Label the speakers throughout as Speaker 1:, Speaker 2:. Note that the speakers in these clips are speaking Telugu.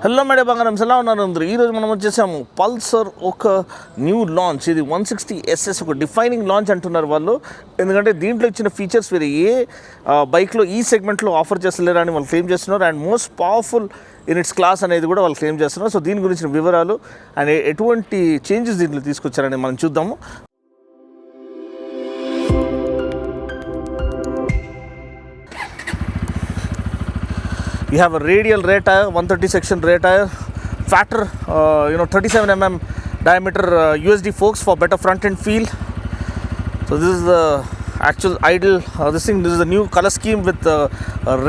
Speaker 1: హలో మేడం బంగారం ఎలా ఉన్నారు అందరూ. ఈరోజు మనం వచ్చేసాము పల్సర్ ఒక న్యూ లాంచ్. ఇది 160 SS ఒక డిఫైనింగ్ లాంచ్ అంటున్నారు వాళ్ళు. ఎందుకంటే దీంట్లో ఇచ్చిన ఫీచర్స్ వేరే ఏ బైక్లో ఈ సెగ్మెంట్లో ఆఫర్ చేస్తలేరు అని వాళ్ళు క్లెయిమ్ చేస్తున్నారు. And most powerful in it's class అనేది కూడా వాళ్ళు క్లెయిమ్ చేస్తున్నారు. సో దీని గురించిన వివరాలు అండ్ ఎటువంటి చేంజెస్ దీంట్లో తీసుకొచ్చారని మనం చూద్దాము. You have a radial rear tire, 130 section rear tire, fatter, 37 mm diameter USD forks for better front end feel. So this is the actual ideal. This is a new color scheme with a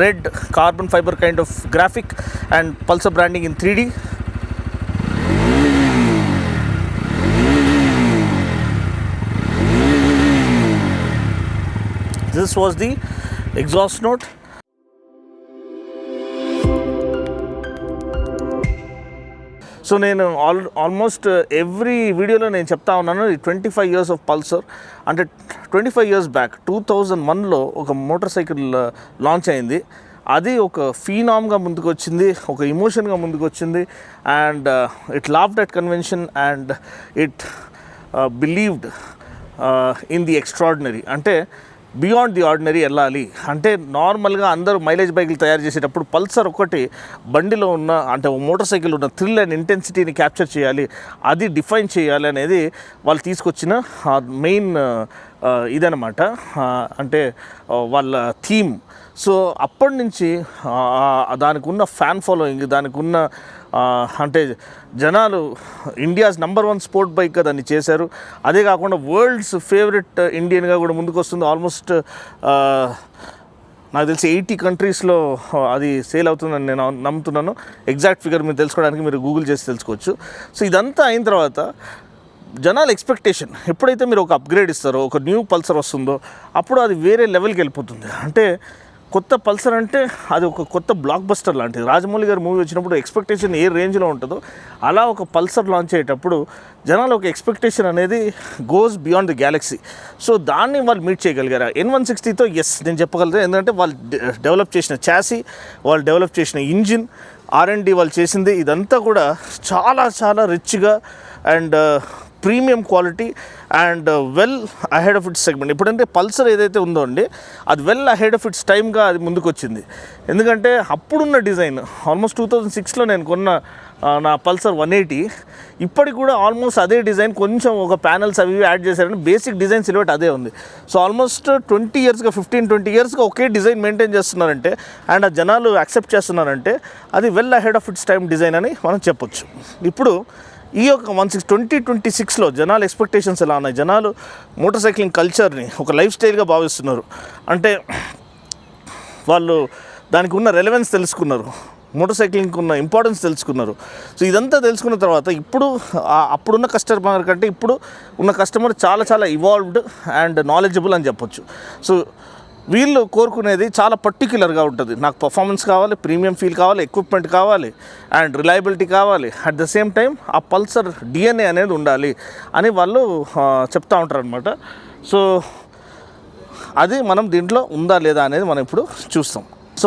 Speaker 1: red carbon fiber kind of graphic and Pulsar branding in 3D. This was the exhaust note. So నేను ఆల్మోస్ట్ ఎవ్రీ వీడియోలో నేను చెప్తా ఉన్నాను 25 years ఆఫ్ పల్సర్. అంటే 25 years బ్యాక్ 2001లో ఒక మోటార్ సైకిల్ లాంచ్ అయింది. అది ఒక ఫీనామ్గా ముందుకు వచ్చింది, ఒక ఇమోషన్గా ముందుకు వచ్చింది. And it loved at convention and it believed in the extraordinary. అంటే బియాండ్ ది ఆర్డినరీ వెళ్ళాలి అంటే నార్మల్గా అందరూ మైలేజ్ బైకులు తయారు చేసేటప్పుడు పల్సర్ ఒకటి బండిలో ఉన్న అంటే మోటార్ సైకిల్ ఉన్న థ్రిల్ అండ్ ఇంటెన్సిటీని క్యాప్చర్ చేయాలి, అది డిఫైన్ చేయాలి అనేది వాళ్ళు తీసుకొచ్చిన మెయిన్ ఇదనమాట. అంటే వాళ్ళ థీమ్. సో అప్పటి నుంచి దానికి ఉన్న ఫ్యాన్ ఫాలోయింగ్, దానికి ఉన్న అంటే జనాలు ఇండియాస్ #1 స్పోర్ట్ బైక్గా దాన్ని చేశారు. అదే కాకుండా వరల్డ్స్ ఫేవరెట్ ఇండియన్గా కూడా ముందుకు వస్తుంది. ఆల్మోస్ట్ నాకు తెలిసి 80 కంట్రీస్లో అది సేల్ అవుతుందని నేను నమ్ముతున్నాను. ఎగ్జాక్ట్ ఫిగర్ మీరు తెలుసుకోవడానికి మీరు గూగుల్ చేసి తెలుసుకోవచ్చు. సో ఇదంతా అయిన తర్వాత జనాల ఎక్స్పెక్టేషన్, ఎప్పుడైతే మీరు ఒక అప్గ్రేడ్ ఇస్తారో, ఒక న్యూ పల్సర్ వస్తుందో అప్పుడు అది వేరే లెవెల్కి వెళ్ళిపోతుంది. అంటే కొత్త పల్సర్ అంటే అది ఒక కొత్త బ్లాక్ బస్టర్ లాంటిది. రాజమౌళి గారు మూవీ వచ్చినప్పుడు ఎక్స్పెక్టేషన్ ఏ రేంజ్లో ఉంటుందో అలా ఒక పల్సర్ లాంచ్ అయ్యేటప్పుడు జనాల ఒక ఎక్స్పెక్టేషన్ అనేది goes beyond the Galaxy. So దాన్ని వాళ్ళు మీట్ చేయగలిగారు. N160తో ఎస్ నేను చెప్పగలుగుతాను. ఎందుకంటే వాళ్ళు డెవలప్ చేసిన చాసీ, వాళ్ళు డెవలప్ చేసిన ఇంజిన్, R&D వాళ్ళు చేసింది ఇదంతా కూడా చాలా చాలా రిచ్గా and premium quality and well ahead of it's segment. ఇప్పుడంటే పల్సర్ ఏదైతే ఉందో అండి అది వెల్ అహెడ్ ఆఫ్ ఇట్స్ టైమ్గా అది ముందుకు వచ్చింది. ఎందుకంటే అప్పుడున్న డిజైన్ ఆల్మోస్ట్ 2006లో నేను కొన్న నా పల్సర్ 180 ఇప్పటికి కూడా ఆల్మోస్ట్ అదే డిజైన్, కొంచెం ఒక ప్యానల్స్ అవి యాడ్ చేశారని బేసిక్ డిజైన్ సిల్హెట్ అదే ఉంది. సో ఆల్మోస్ట్ 15-20 yearsగా ఒకే డిజైన్ మెయింటైన్ చేస్తున్నారంటే అండ్ ఆ జనాలు యాక్సెప్ట్ చేస్తున్నారంటే అది well ahead of it's time design అని మనం చెప్పొచ్చు. ఇప్పుడు ఈ యొక్క 2026లో జనాల ఎక్స్పెక్టేషన్స్ ఎలా ఉన్నాయి? జనాలు మోటార్ సైక్లింగ్ కల్చర్ని ఒక లైఫ్ స్టైల్గా భావిస్తున్నారు. అంటే వాళ్ళు దానికి ఉన్న రెలవెన్స్ తెలుసుకున్నారు, మోటార్ సైక్లింగ్కి ఉన్న ఇంపార్టెన్స్ తెలుసుకున్నారు. సో ఇదంతా తెలుసుకున్న తర్వాత ఇప్పుడు అప్పుడున్న కస్టమర్ కంటే ఇప్పుడు ఉన్న కస్టమర్ చాలా చాలా ఇవాల్వ్డ్ అండ్ నాలెడ్జబుల్ అని చెప్పొచ్చు. సో వీళ్ళు కోరుకునేది చాలా పర్టిక్యులర్గా ఉంటుంది. నాకు పర్ఫార్మెన్స్ కావాలి, ప్రీమియం ఫీల్ కావాలి, ఎక్విప్మెంట్ కావాలి అండ్ రిలయబిలిటీ కావాలి. అట్ ద సేమ్ టైం ఆ పల్సర్ DNA అనేది ఉండాలి అని వాళ్ళు చెప్తూ ఉంటారు అనమాట. సో అది మనం దీంట్లో ఉందా లేదా అనేది మనం ఇప్పుడు చూస్తాం. సో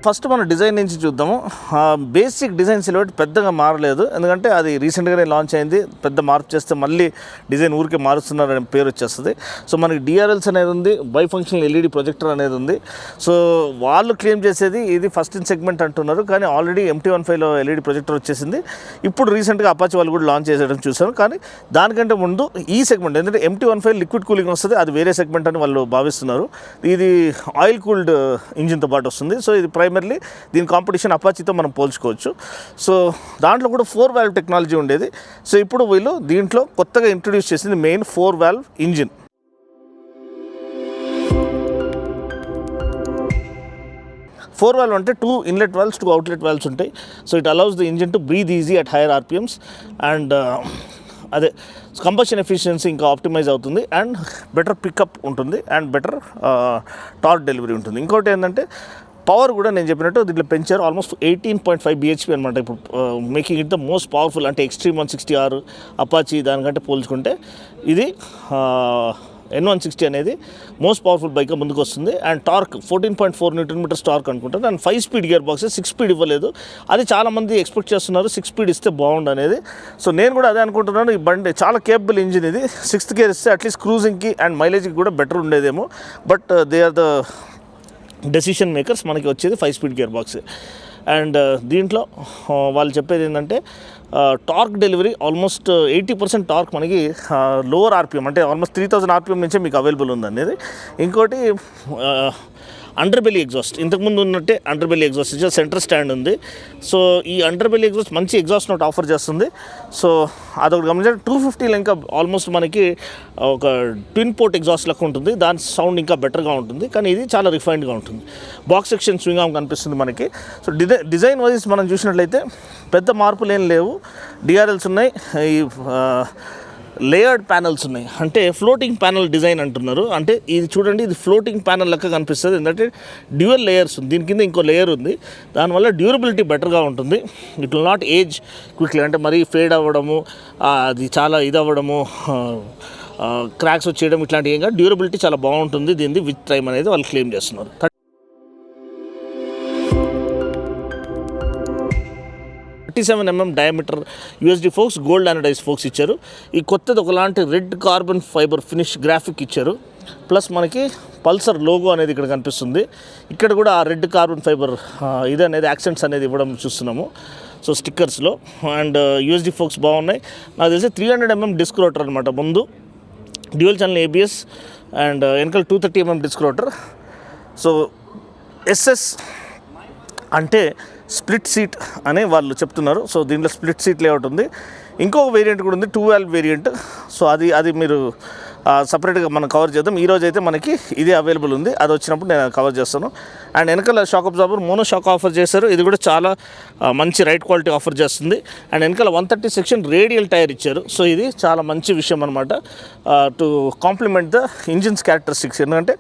Speaker 1: ఫస్ట్ మన డిజైన్ నుంచి చూద్దాము. బేసిక్ డిజైన్ సిల్హెట్ పెద్దగా మారలేదు, ఎందుకంటే అది రీసెంట్గానే లాంచ్ అయింది. పెద్ద మార్పు చేస్తే మళ్ళీ డిజైన్ ఊరికే మారుస్తున్నారనే పేరు వచ్చేస్తుంది. సో మనకి DRLs అనేది ఉంది, బై ఫంక్షనల్ LED ప్రొజెక్టర్ అనేది ఉంది. సో వాళ్ళు క్లెయిమ్ చేసేది ఇది ఫస్ట్ ఇన్ సెగ్మెంట్ అంటున్నారు, కానీ ఆల్రెడీ MT-15లో LED ప్రొజెక్టర్ వచ్చేసింది. ఇప్పుడు రీసెంట్గా అపాచీ వాళ్ళు కూడా లాంచ్ చేసేయడం చూసాను. కానీ దానికంటే ముందు ఈ సెగ్మెంట్, ఎందుకంటే MT-15 లిక్విడ్ కూలింగ్ వస్తుంది, అది వేరే సెగ్మెంట్ అని వాళ్ళు భావిస్తున్నారు. ఇది ఆయిల్ కూల్డ్ ఇంజిన్తో పాటు వస్తుంది. సో ఇది దీని కాంపిటీషన్ అపాచీతో మనం పోల్చుకోవచ్చు. సో దాంట్లో కూడా 4 valve టెక్నాలజీ ఉండేది. సో ఇప్పుడు వీళ్ళు దీంట్లో కొత్తగా ఇంట్రొడ్యూస్ చేసింది main 4 valve engine. Four valve అంటే 2 ఇన్లెట్ వాల్వ్స్, 2 అవుట్లెట్ వాల్వ్స్ ఉంటాయి. So it allows the engine to breathe easy at hire RPMs and అదే కంబషన్ ఎఫిషియన్సీ ఇంకా ఆప్టిమైజ్ అవుతుంది అండ్ బెటర్ పికప్ ఉంటుంది అండ్ బెటర్ టార్క్ డెలివరీ ఉంటుంది. ఇంకోటి ఏంటంటే పవర్ కూడా నేను చెప్పినట్టు దీంట్లో పెంచారు. ఆల్మోస్ట్ 18.5 bhp అనమాట. ఇప్పుడు making it the most powerful. అంటే ఎక్స్ట్రీమ్ 160R అపాచీ దానికంటే పోల్చుకుంటే ఇది N160 అనేది మోస్ట్ పవర్ఫుల్ బైక్గా ముందుకు వస్తుంది. అండ్ టార్క్ 14.4 Nm టార్క్ అనుకుంటాను. And 5 speed gear box, 6 speed ఇవ్వలేదు. అది చాలామంది ఎక్స్పెక్ట్ చేస్తున్నారు 6 స్పీడ్ ఇస్తే బాగుండు అనేది. సో నేను కూడా అదే అనుకుంటున్నాను. ఈ బండి చాలా కేపబుల్ ఇంజిన్ ఇది. 6th గేర్ ఇస్తే అట్లీస్ట్ క్రూజింగ్కి అండ్ మైలేజ్కి కూడా బెటర్ ఉండేదేమో. But they are the decision makers. మనకి వచ్చేది 5 స్పీడ్ గేర్ బాక్స్. అండ్ దీంట్లో వాళ్ళు చెప్పేది ఏంటంటే టార్క్ డెలివరీ ఆల్మోస్ట్ 80% టార్క్ మనకి లోవర్ ఆర్పిఎం, అంటే ఆల్మోస్ట్ 3000 ఆర్పిఎం నుంచే మీకు అవైలబుల్ ఉంది అనేది. ఇంకోటి అండర్ బెల్లీ ఎగ్జాస్ట్, ఇంతకుముందు ఉన్నట్టే అండర్ బెల్లీ ఎగ్జాస్ట్ ఇచ్చే సెంటర్ స్టాండ్ ఉంది. సో ఈ అండర్ బెల్లీ ఎగ్జాస్ట్ మంచి ఎగ్జాస్ట్ నోట్ ఆఫర్ చేస్తుంది. సో అదొకటి గమనించండి. 250 ఇంకా ఆల్మోస్ట్ మనకి ఒక ట్విన్ పోర్ట్ ఎగ్జాస్ట్ లెక్క ఉంటుంది. దాని సౌండ్ ఇంకా బెటర్గా ఉంటుంది, కానీ ఇది చాలా రిఫైన్డ్గా ఉంటుంది. బాక్స్ సెక్షన్ స్వింగ్ ఆర్మ్ కనిపిస్తుంది మనకి. సో డిజైన్ వైజ్ మనం చూసినట్లయితే పెద్ద మార్పులు ఏం లేవు. డిఆర్ఎల్స్ ఉన్నాయి, ఈ లేయర్డ్ ప్యానల్స్ ఉన్నాయి, అంటే ఫ్లోటింగ్ ప్యానల్ డిజైన్ అంటున్నారు. అంటే ఇది చూడండి, ఇది ఫ్లోటింగ్ ప్యానల్ లెక్క కనిపిస్తుంది. ఎందుకంటే డ్యూయల్ లేయర్స్ ఉంది, దీని కింద ఇంకో లేయర్ ఉంది. దానివల్ల డ్యూరబిలిటీ బెటర్గా ఉంటుంది. It will not age quickly, అంటే మరీ ఫేడ్ అవ్వడము, అది చాలా ఇది అవ్వడము, క్రాక్స్ వచ్చేయడం ఇట్లాంటివి. ఇంకా డ్యూరబిలిటీ చాలా బాగుంటుంది దీనిది విత్ టైం అనేది వాళ్ళు క్లెయిమ్ చేస్తున్నారు. 37mm diameter USD forks, gold anodised forks ఇచ్చారు. ఈ కొత్తది ఒకలాంటి red carbon fibre finish graphic ఇచ్చారు. ప్లస్ మనకి పల్సర్ లోగో అనేది ఇక్కడ కనిపిస్తుంది. ఇక్కడ కూడా ఆ రెడ్ కార్బన్ ఫైబర్ ఇది అనేది యాక్సెంట్స్ అనేది ఇవ్వడం చూస్తున్నాము. సో స్టిక్కర్స్లో. అండ్ యూఎస్డి ఫోక్స్ బాగున్నాయి. నాకు తెలిసి 300mm డిస్క్ రోటర్ అనమాట ముందు, డ్యూయల్ ఛానల్ ఏబిఎస్, అండ్ వెనకాల 230mm disc rotor. So SS అంటే స్ప్లిట్ సీట్ అనే వాళ్ళు చెప్తున్నారు. సో దీంట్లో స్ప్లిట్ సీట్ లేఅవుట్ ఉంది. ఇంకొక వేరియంట్ కూడా ఉంది, 2 వాల్వ్ వేరియంట్. సో అది మీరు సపరేట్గా మనం కవర్ చేద్దాం. ఈరోజు అయితే మనకి ఇదే అవైలబుల్ ఉంది, అది వచ్చినప్పుడు నేను కవర్ చేస్తాను. అండ్ వెనకాల shock absorber mono shock offer చేశారు. ఇది కూడా చాలా మంచి రైట్ క్వాలిటీ ఆఫర్ చేస్తుంది. అండ్ వెనకాల 130 సెక్షన్ రేడియల్ టైర్ ఇచ్చారు. సో ఇది చాలా మంచి విషయం అనమాట, to complement the engine's characteristics. ఎందుకంటే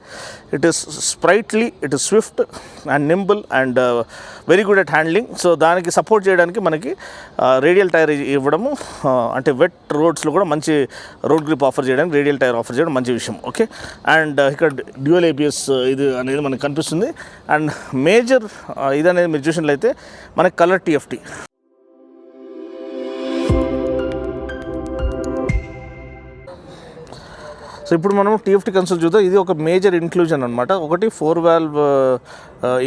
Speaker 1: it is sprightly, it is swift and nimble and very good at handling. So దానికి సపోర్ట్ చేయడానికి మనకి రేడియల్ టైర్ ఇవ్వడము, అంటే వెట్ రోడ్స్లో కూడా మంచి రోడ్ గ్రిప్ ఆఫర్ చేయడానికి రేడియల్ టైర్ ఆఫర్ చేయడం మంచి విషయం. ఓకే. అండ్ ఇక్కడ డ్యూయల్ ఏబిఎస్ ఇది అనేది మనకు కనిపిస్తుంది. అండ్ మేజర్ ఇది అనేది మీరు చూసినట్లయితే మనకి కలర్ టీఎఫ్టీ. సో ఇప్పుడు మనం టీఎఫ్టీ కన్సోల్ చూద్దాం. ఇది ఒక మేజర్ ఇంక్లూజన్ అనమాట. ఒకటి 4 వాల్వ్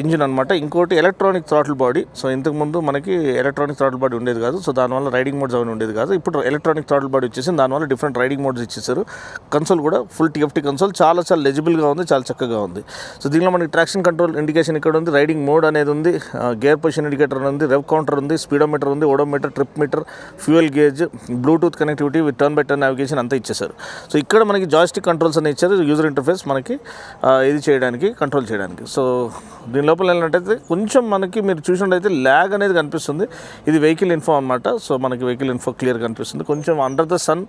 Speaker 1: ఇంజిన్ అనమాట, ఇంకోటి ఎలక్ట్రానిక్ థ్రాటిల్ బాడీ. సో ఇంతకుముందు మనకి ఎలక్ట్రానిక్ థ్రాటిల్ బాడీ ఉండేది కాదు. సో దానివల్ల రైడింగ్ మోడ్స్ అవన్నీ ఉండేది కాదు. ఇప్పుడు ఎలక్ట్రానిక్ థ్రాటిల్ బాడీ వచ్చేసి దానివల్ల డిఫరెంట్ రైడింగ్ మోడ్స్ ఇచ్చేసారు. కన్సోల్ కూడా ఫుల్ టీఎఫ్టీ కన్సోల్, చాలా చాలా లెజిబుల్గా ఉంది, చాలా చక్కగా ఉంది. సో దీనిలో మనకి ట్రాక్షన్ కంట్రోల్ ఇండికేషన్ ఇక్కడ ఉంది, రైడింగ్ మోడ్ అనేది ఉంది, గేర్ పొజిషన్ ఇండికేటర్ ఉంది, రెవ్ కౌంటర్ ఉంది, స్పీడోమీటర్ ఉంది, odometer, trip meter, fuel gauge, Bluetooth connectivity with turn by turn navigation అంతా ఇచ్చేసారు. సో ఇక్కడ మనకి జాయిస్టిక్ కంట్రోల్స్ అని ఇచ్చారు, యూజర్ ఇంటర్ఫేస్ మనకి ఇది చేయడానికి, కంట్రోల్ చేయడానికి. సో దీని లోపల వెళ్ళినట్టయితే కొంచెం మనకి మీరు చూసినట్టయితే ల్యాగ్ అనేది కనిపిస్తుంది. ఇది వెహికల్ ఇన్ఫో అనమాట. సో మనకి వెహికల్ ఇన్ఫో క్లియర్ కనిపిస్తుంది. కొంచెం అండర్ ద సన్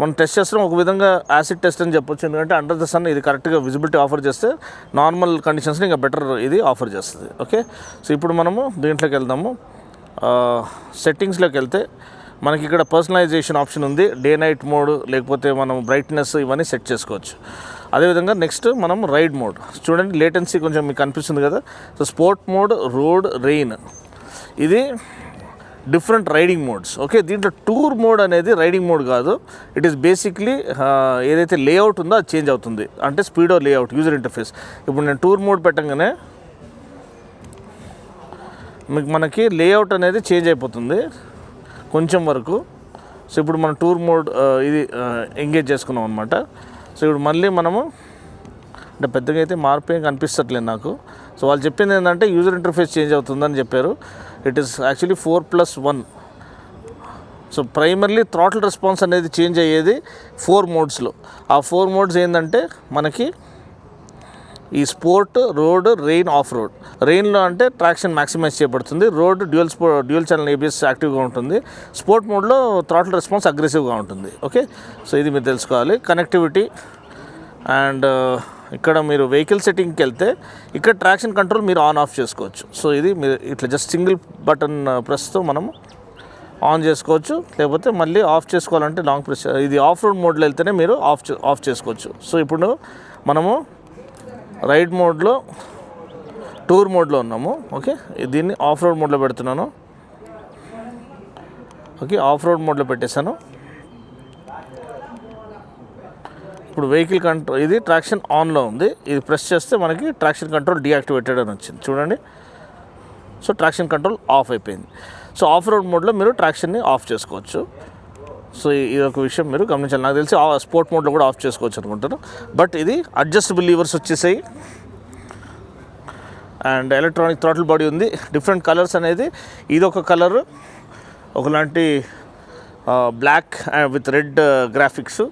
Speaker 1: మనం టెస్ట్ చేస్తున్నాం, ఒక విధంగా యాసిడ్ టెస్ట్ అని చెప్పొచ్చు. ఎందుకంటే అండర్ ద సన్ ఇది కరెక్ట్గా విజిబిలిటీ ఆఫర్ చేస్తే నార్మల్ కండిషన్స్ని ఇంకా బెటర్ ఇది ఆఫర్ చేస్తుంది. ఓకే. సో ఇప్పుడు మనము దీంట్లోకి వెళ్దాము. సెట్టింగ్స్లోకి వెళ్తే మనకి ఇక్కడ పర్సనలైజేషన్ ఆప్షన్ ఉంది, డే నైట్ మోడ్, లేకపోతే మనం బ్రైట్నెస్ ఇవన్నీ సెట్ చేసుకోవచ్చు. అదేవిధంగా నెక్స్ట్ మనం రైడ్ మోడ్ చూడండి, లేటెన్సీ కొంచెం మీకు కనిపిస్తుంది కదా. So sport mode, road, rain, ఇది డిఫరెంట్ రైడింగ్ మోడ్స్. ఓకే. దీంట్లో టూర్ మోడ్ అనేది రైడింగ్ మోడ్ కాదు, ఇట్ ఈస్ బేసిక్లీ ఏదైతే లేఅవుట్ ఉందో అది చేంజ్ అవుతుంది, అంటే స్పీడో లేఅవుట్ యూజర్ ఇంటర్ఫేస్. ఇప్పుడు నేను టూర్ మోడ్ పెట్టగానే మీకు మనకి లేఅవుట్ అనేది చేంజ్ అయిపోతుంది కొంచెం వరకు. సో ఇప్పుడు మనం టూర్ మోడ్ ఇది ఎంగేజ్ చేసుకున్నాం అనమాట. సో ఇప్పుడు మళ్ళీ మనము అంటే పెద్దగా అయితే మార్పు ఏం కనిపించట్లేదు నాకు. సో వాళ్ళు చెప్పింది ఏంటంటే యూజర్ ఇంటర్ఫేస్ చేంజ్ అవుతుందని చెప్పారు. It is actually 4+1. So primarily throttle response అనేది చేంజ్ అయ్యేది 4 మోడ్స్లో. ఆ 4 మోడ్స్ ఏంటంటే మనకి ఈ sport, road, rain, off road. రెయిన్లో అంటే ట్రాక్షన్ మ్యాక్సిమైజ్ చేయబడుతుంది, రోడ్ డ్యూయల్ ఛానల్ ఏబిఎస్ యాక్టివ్గా ఉంటుంది, స్పోర్ట్ మోడ్లో థ్రాటిల్ రెస్పాన్స్ అగ్రెసివ్గా ఉంటుంది. ఓకే. సో ఇది మీరు తెలుసుకోవాలి. కనెక్టివిటీ అండ్ ఇక్కడ మీరు వెహికల్ సెట్టింగ్కి వెళ్తే ఇక్కడ ట్రాక్షన్ కంట్రోల్ మీరు ఆన్ ఆఫ్ చేసుకోవచ్చు. సో ఇది మీరు ఇట్లా జస్ట్ సింగిల్ బటన్ ప్రెస్తో మనము ఆన్ చేసుకోవచ్చు, లేకపోతే మళ్ళీ ఆఫ్ చేసుకోవాలంటే లాంగ్ ప్రెస్. ఇది ఆఫ్ రోడ్ మోడ్లో వెళ్తేనే మీరు ఆఫ్ చేసుకోవచ్చు. సో ఇప్పుడు మనము రైడ్ మోడ్లో టూర్ మోడ్లో ఉన్నాము. ఓకే, దీన్ని ఆఫ్ రోడ్ మోడ్లో పెడుతున్నాను. ఓకే, ఆఫ్ రోడ్ మోడ్లో పెట్టేశాను. ఇప్పుడు వెహికల్ కంట్రోల్, ఇది ట్రాక్షన్ ఆన్లో ఉంది. ఇది ప్రెస్ చేస్తే మనకి ట్రాక్షన్ కంట్రోల్ డీయాక్టివేటెడ్ అని వచ్చింది చూడండి. సో ట్రాక్షన్ కంట్రోల్ ఆఫ్ అయిపోయింది. సో ఆఫ్ రోడ్ మోడ్లో మీరు ట్రాక్షన్ని ఆఫ్ చేసుకోవచ్చు. సో ఇది ఒక విషయం మీరు గమనించాలి. నాకు తెలిసి స్పోర్ట్ మోడ్లో కూడా ఆఫ్ చేసుకోవచ్చు అనుకుంటాను. బట్ ఇది అడ్జస్టబుల్ లీవర్స్ వచ్చేసాయి అండ్ ఎలక్ట్రానిక్ థ్రాటిల్ బాడీ ఉంది. డిఫరెంట్ కలర్స్ అనేది, ఇది ఒక కలర్ ఒకలాంటి బ్లాక్ విత్ రెడ్ గ్రాఫిక్స్,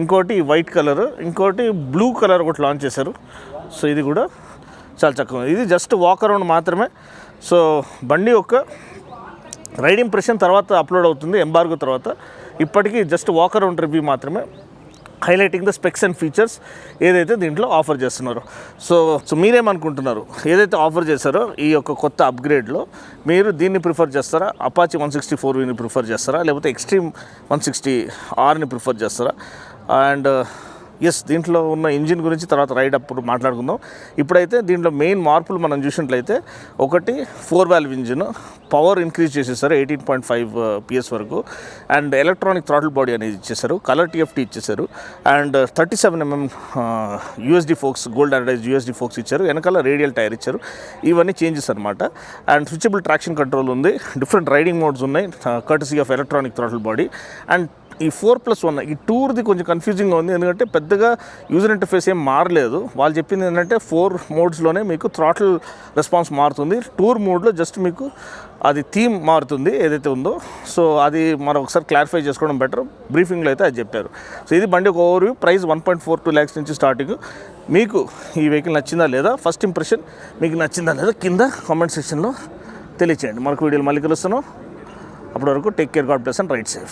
Speaker 1: ఇంకోటి వైట్ కలర్, ఇంకోటి బ్లూ కలర్ ఒకటి లాంచ్ చేశారు. సో ఇది కూడా చాలా చక్కగా ఉంది. ఇది జస్ట్ వాక్ అరౌండ్ మాత్రమే. సో బండి యొక్క రైడ్ ఇంప్రెషన్ తర్వాత అప్లోడ్ అవుతుంది ఎంబార్గో తర్వాత. ఇప్పటికీ జస్ట్ వాక్ అరౌండ్ రివ్యూ మాత్రమే, highlighting the specs and features ఏదైతే దీంట్లో ఆఫర్ చేస్తున్నారు. సో మీరేమనుకుంటున్నారు, ఏదైతే ఆఫర్ చేశారో ఈ యొక్క కొత్త అప్గ్రేడ్లో మీరు దీన్ని ప్రిఫర్ చేస్తారా, అపాచీ 164Vని ప్రిఫర్ చేస్తారా, లేకపోతే ఎక్స్ట్రీమ్ 160Rని ప్రిఫర్ చేస్తారా? అండ్ ఎస్, దీంట్లో ఉన్న ఇంజిన్ గురించి తర్వాత రైడ్ అప్పుడు మాట్లాడుకుందాం. ఇప్పుడైతే దీంట్లో మెయిన్ మార్పులు మనం చూసినట్లయితే, ఒకటి 4 వాల్వ్ ఇంజిన్, పవర్ ఇంక్రీజ్ చేసేసారు 18.5 PS వరకు, అండ్ ఎలక్ట్రానిక్ థ్రాటిల్ బాడీ అనేది ఇచ్చేసారు, కలర్ TFT ఇచ్చేసారు, and 37mm USD forks, gold anodised USD forks ఇచ్చారు, వెనకాల రేడియల్ టైర్ ఇచ్చారు. ఇవన్నీ చేంజెస్ అనమాట. అండ్ స్విచబుల్ ట్రాక్షన్ కంట్రోల్ ఉంది, డిఫరెంట్ రైడింగ్ మోడ్స్ ఉన్నాయి courtesy of electronic throttle body. And ఈ 4+1 ఈ టూర్ది కొంచెం కన్ఫ్యూజింగ్గా ఉంది, ఎందుకంటే పెద్దగా యూజర్ ఇంటర్ఫేస్ ఏం మారలేదు. వాళ్ళు చెప్పింది ఏంటంటే 4 మోడ్స్లోనే మీకు థ్రాటిల్ రెస్పాన్స్ మారుతుంది, టూర్ మోడ్లో జస్ట్ మీకు అది థీమ్ మారుతుంది ఏదైతే ఉందో. సో అది మనం ఒకసారి క్లారిఫై చేసుకోవడం బెటర్. బ్రీఫింగ్లో అయితే అది చెప్పారు. సో ఇది బండి ఒక ఓవర్వ్యూ. ప్రైస్ 1.42 lakhs నుంచి స్టార్టింగ్. మీకు ఈ వెహికల్ నచ్చిందా లేదా, ఫస్ట్ ఇంప్రెషన్ మీకు నచ్చిందా లేదా కింద కామెంట్ సెక్షన్లో తెలియచేయండి. మరొక వీడియోలో మళ్ళీ కలుస్తున్నాం. అప్పటి వరకు take care, god bless and ride safe.